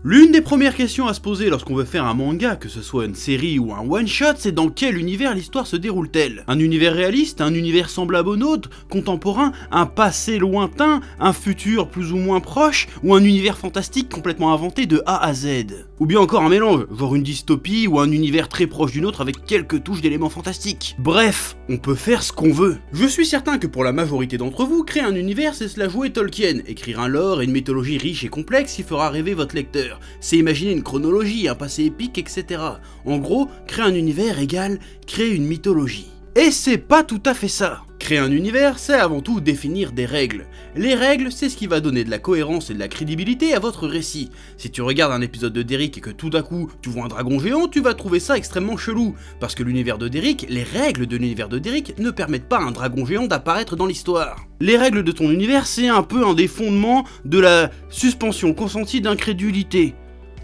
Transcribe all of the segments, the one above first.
L'une des premières questions à se poser lorsqu'on veut faire un manga, que ce soit une série ou un one-shot, c'est dans quel univers l'histoire se déroule-t-elle? Un univers réaliste, un univers semblable au nôtre, contemporain, un passé lointain, un futur plus ou moins proche, ou un univers fantastique complètement inventé de A à Z? Ou bien encore un mélange, genre une dystopie ou un univers très proche du nôtre avec quelques touches d'éléments fantastiques. Bref, on peut faire ce qu'on veut. Je suis certain que pour la majorité d'entre vous, créer un univers c'est se la jouer Tolkien, écrire un lore et une mythologie riche et complexe qui fera rêver votre lecteur. C'est imaginer une chronologie, un passé épique, etc. En gros, créer un univers égale créer une mythologie. Et c'est pas tout à fait ça. Créer un univers, c'est avant tout définir des règles. Les règles, c'est ce qui va donner de la cohérence et de la crédibilité à votre récit. Si tu regardes un épisode de Derrick et que tout à coup tu vois un dragon géant, tu vas trouver ça extrêmement chelou. Parce que l'univers de Derrick, les règles de l'univers de Derrick ne permettent pas à un dragon géant d'apparaître dans l'histoire. Les règles de ton univers, c'est un peu un des fondements de la suspension consentie d'incrédulité.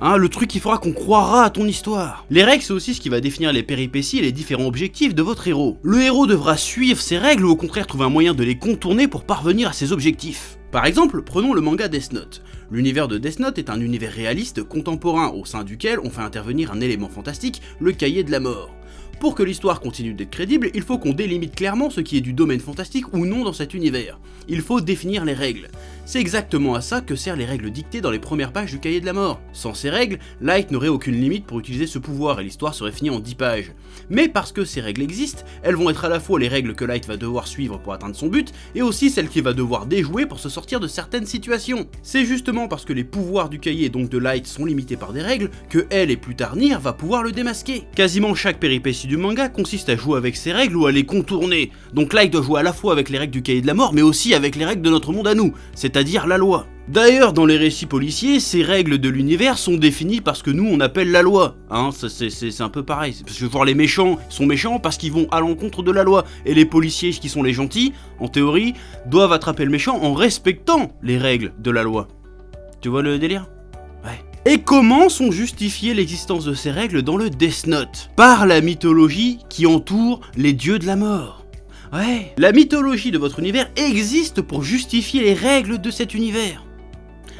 Le truc qui fera qu'on croira à ton histoire. Les règles, c'est aussi ce qui va définir les péripéties et les différents objectifs de votre héros. Le héros devra suivre ces règles ou au contraire trouver un moyen de les contourner pour parvenir à ses objectifs. Par exemple, prenons le manga Death Note. L'univers de Death Note est un univers réaliste contemporain au sein duquel on fait intervenir un élément fantastique, le cahier de la mort. Pour que l'histoire continue d'être crédible, il faut qu'on délimite clairement ce qui est du domaine fantastique ou non dans cet univers. Il faut définir les règles. C'est exactement à ça que servent les règles dictées dans les premières pages du cahier de la mort. Sans ces règles, Light n'aurait aucune limite pour utiliser ce pouvoir et l'histoire serait finie en 10 pages. Mais parce que ces règles existent, elles vont être à la fois les règles que Light va devoir suivre pour atteindre son but, et aussi celles qu'il va devoir déjouer pour se sortir de certaines situations. C'est justement parce que les pouvoirs du cahier, donc de Light, sont limités par des règles, que elle et plus tard Nier va pouvoir le démasquer. Quasiment chaque péripétie du manga consiste à jouer avec ces règles ou à les contourner. Donc Light doit jouer à la fois avec les règles du cahier de la mort, mais aussi avec les règles de notre monde à nous, c'est-à-dire la loi. D'ailleurs, dans les récits policiers, ces règles de l'univers sont définies par ce que nous on appelle la loi. C'est un peu pareil. Parce que genre les méchants sont méchants parce qu'ils vont à l'encontre de la loi. Et les policiers qui sont les gentils, en théorie, doivent attraper le méchant en respectant les règles de la loi. Tu vois le délire ? Ouais. Et comment sont justifiées l'existence de ces règles dans le Death Note? Par la mythologie qui entoure les dieux de la mort. Ouais. La mythologie de votre univers existe pour justifier les règles de cet univers.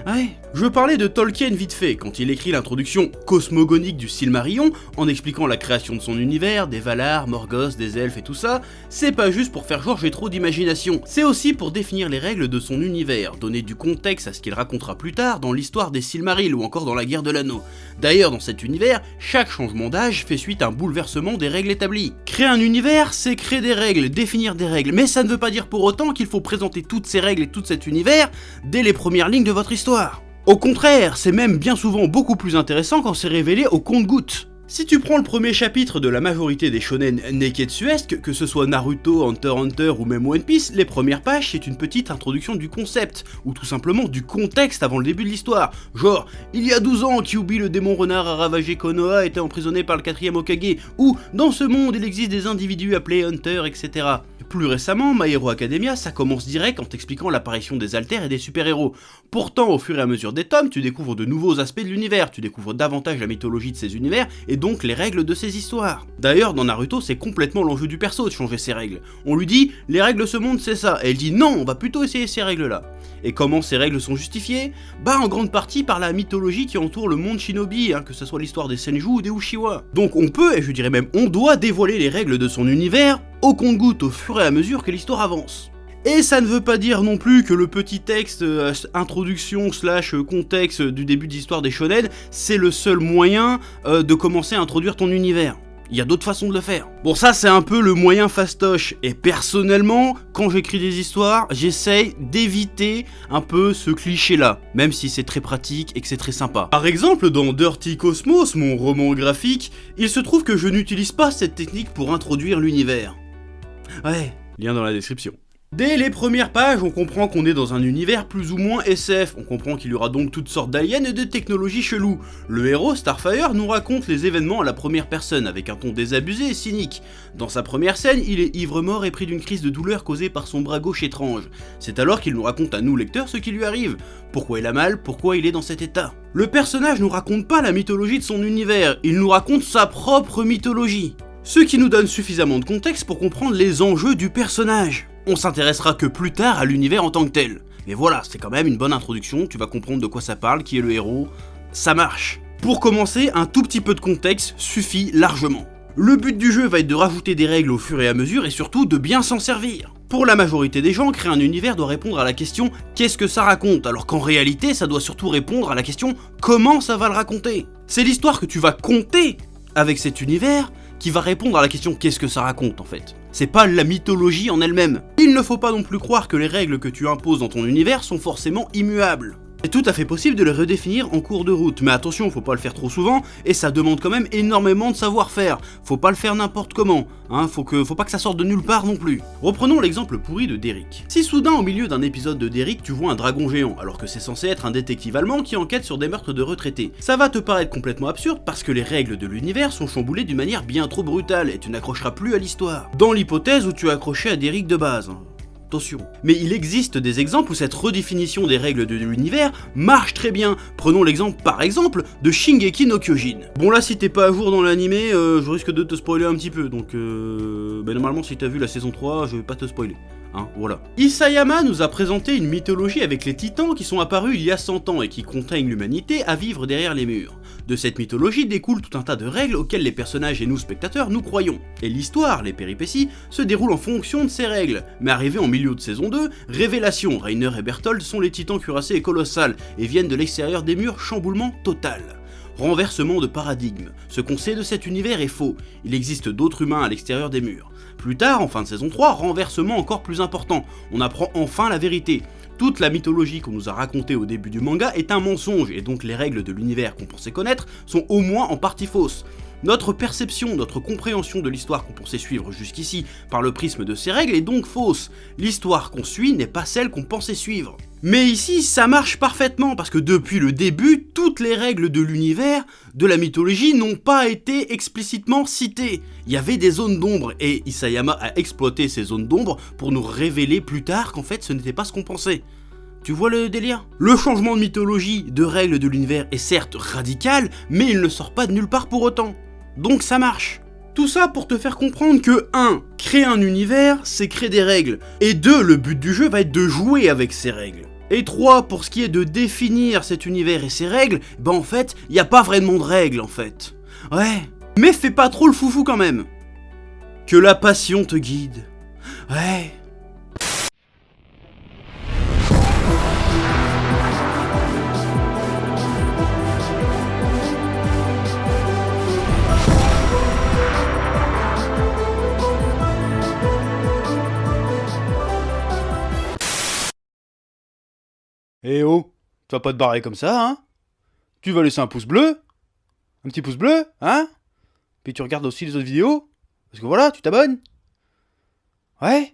Ouais. Je parlais de Tolkien vite fait, quand il écrit l'introduction cosmogonique du Silmarillion, en expliquant la création de son univers, des Valar, Morgoth, des elfes et tout ça, c'est pas juste pour faire genre j'ai trop d'imagination, c'est aussi pour définir les règles de son univers, donner du contexte à ce qu'il racontera plus tard dans l'histoire des Silmarils ou encore dans la guerre de l'anneau. D'ailleurs, dans cet univers, chaque changement d'âge fait suite à un bouleversement des règles établies. Créer un univers, c'est créer des règles, définir des règles, mais ça ne veut pas dire pour autant qu'il faut présenter toutes ces règles et tout cet univers dès les premières lignes de votre histoire. Au contraire, c'est même bien souvent beaucoup plus intéressant quand c'est révélé au compte-gouttes. Si tu prends le premier chapitre de la majorité des shonen neketsuesques, que ce soit Naruto, Hunter x Hunter ou même One Piece, les premières pages c'est une petite introduction du concept, ou tout simplement du contexte avant le début de l'histoire. Genre, il y a 12 ans, Kyuubi le démon renard a ravagé Konoha, était emprisonné par le 4ème Hokage, ou dans ce monde il existe des individus appelés Hunter, etc. Plus récemment, My Hero Academia, ça commence direct en t'expliquant l'apparition des alters et des super-héros. Pourtant, au fur et à mesure des tomes, tu découvres de nouveaux aspects de l'univers, tu découvres davantage la mythologie de ces univers, et donc les règles de ces histoires. D'ailleurs, dans Naruto, c'est complètement l'enjeu du perso de changer ses règles. On lui dit, les règles de ce monde c'est ça, et elle dit non, on va plutôt essayer ces règles-là. Et comment ces règles sont justifiées? En grande partie par la mythologie qui entoure le monde shinobi, que ce soit l'histoire des Senju ou des Uchiwa. Donc on peut, et je dirais même on doit dévoiler les règles de son univers au compte-gouttes au fur et à mesure que l'histoire avance. Et ça ne veut pas dire non plus que le petit texte introduction / contexte du début d'histoire des shonen, c'est le seul moyen de commencer à introduire ton univers. Il y a d'autres façons de le faire. Bon, ça c'est un peu le moyen fastoche, et personnellement, quand j'écris des histoires, j'essaye d'éviter un peu ce cliché-là, même si c'est très pratique et que c'est très sympa. Par exemple, dans Dirty Cosmos, mon roman graphique, il se trouve que je n'utilise pas cette technique pour introduire l'univers. Ouais, lien dans la description. Dès les premières pages, on comprend qu'on est dans un univers plus ou moins SF, on comprend qu'il y aura donc toutes sortes d'aliens et de technologies cheloues. Le héros, Starfire, nous raconte les événements à la première personne, avec un ton désabusé et cynique. Dans sa première scène, il est ivre-mort et pris d'une crise de douleur causée par son bras gauche étrange. C'est alors qu'il nous raconte à nous, lecteurs, ce qui lui arrive. Pourquoi il a mal, pourquoi il est dans cet état. Le personnage nous raconte pas la mythologie de son univers, il nous raconte sa propre mythologie. Ce qui nous donne suffisamment de contexte pour comprendre les enjeux du personnage. On s'intéressera que plus tard à l'univers en tant que tel. Mais voilà, c'est quand même une bonne introduction, tu vas comprendre de quoi ça parle, qui est le héros, ça marche. Pour commencer, un tout petit peu de contexte suffit largement. Le but du jeu va être de rajouter des règles au fur et à mesure et surtout de bien s'en servir. Pour la majorité des gens, créer un univers doit répondre à la question « qu'est-ce que ça raconte ?», alors qu'en réalité, ça doit surtout répondre à la question « comment ça va le raconter ?» C'est l'histoire que tu vas conter avec cet univers qui va répondre à la question « qu'est-ce que ça raconte ?» en fait. C'est pas la mythologie en elle-même. Il ne faut pas non plus croire que les règles que tu imposes dans ton univers sont forcément immuables. C'est tout à fait possible de les redéfinir en cours de route, mais attention, faut pas le faire trop souvent, et ça demande quand même énormément de savoir-faire. Faut pas le faire n'importe comment, hein, faut pas que ça sorte de nulle part non plus. Reprenons l'exemple pourri de Derrick. Si soudain, au milieu d'un épisode de Derrick, tu vois un dragon géant, alors que c'est censé être un détective allemand qui enquête sur des meurtres de retraités, ça va te paraître complètement absurde parce que les règles de l'univers sont chamboulées d'une manière bien trop brutale, et tu n'accrocheras plus à l'histoire. Dans l'hypothèse où tu as accroché à Derrick de base. Attention. Mais il existe des exemples où cette redéfinition des règles de l'univers marche très bien. Prenons l'exemple par exemple de Shingeki no Kyojin. Bon là si t'es pas à jour dans l'animé, je risque de te spoiler un petit peu, donc normalement si t'as vu la saison 3, je vais pas te spoiler. Hein, voilà. Isayama nous a présenté une mythologie avec les titans qui sont apparus il y a 100 ans et qui contraignent l'humanité à vivre derrière les murs. De cette mythologie découle tout un tas de règles auxquelles les personnages et nous spectateurs nous croyons. Et l'histoire, les péripéties, se déroulent en fonction de ces règles. Mais arrivé en milieu de saison 2, révélation, Reiner et Berthold sont les titans cuirassés et colossales et viennent de l'extérieur des murs, chamboulement total. Renversement de paradigme. Ce qu'on sait de cet univers est faux. Il existe d'autres humains à l'extérieur des murs. Plus tard, en fin de saison 3, renversement encore plus important. On apprend enfin la vérité. Toute la mythologie qu'on nous a racontée au début du manga est un mensonge, et donc les règles de l'univers qu'on pensait connaître sont au moins en partie fausses. Notre perception, notre compréhension de l'histoire qu'on pensait suivre jusqu'ici par le prisme de ces règles est donc fausse. L'histoire qu'on suit n'est pas celle qu'on pensait suivre. Mais ici, ça marche parfaitement, parce que depuis le début, toutes les règles de l'univers, de la mythologie, n'ont pas été explicitement citées. Il y avait des zones d'ombre, et Isayama a exploité ces zones d'ombre pour nous révéler plus tard qu'en fait ce n'était pas ce qu'on pensait. Tu vois le délire ? Le changement de mythologie, de règles de l'univers est certes radical, mais il ne sort pas de nulle part pour autant. Donc ça marche. Tout ça pour te faire comprendre que 1. Créer un univers, c'est créer des règles. Et 2. Le but du jeu va être de jouer avec ces règles. Et 3. Pour ce qui est de définir cet univers et ses règles, ben en fait, y a pas vraiment de règles en fait. Ouais. Mais fais pas trop le foufou quand même. Que la passion te guide. Ouais. Eh oh, tu vas pas te barrer comme ça, hein? Tu vas laisser un pouce bleu? Un petit pouce bleu, hein? Puis tu regardes aussi les autres vidéos? Parce que voilà, tu t'abonnes? Ouais?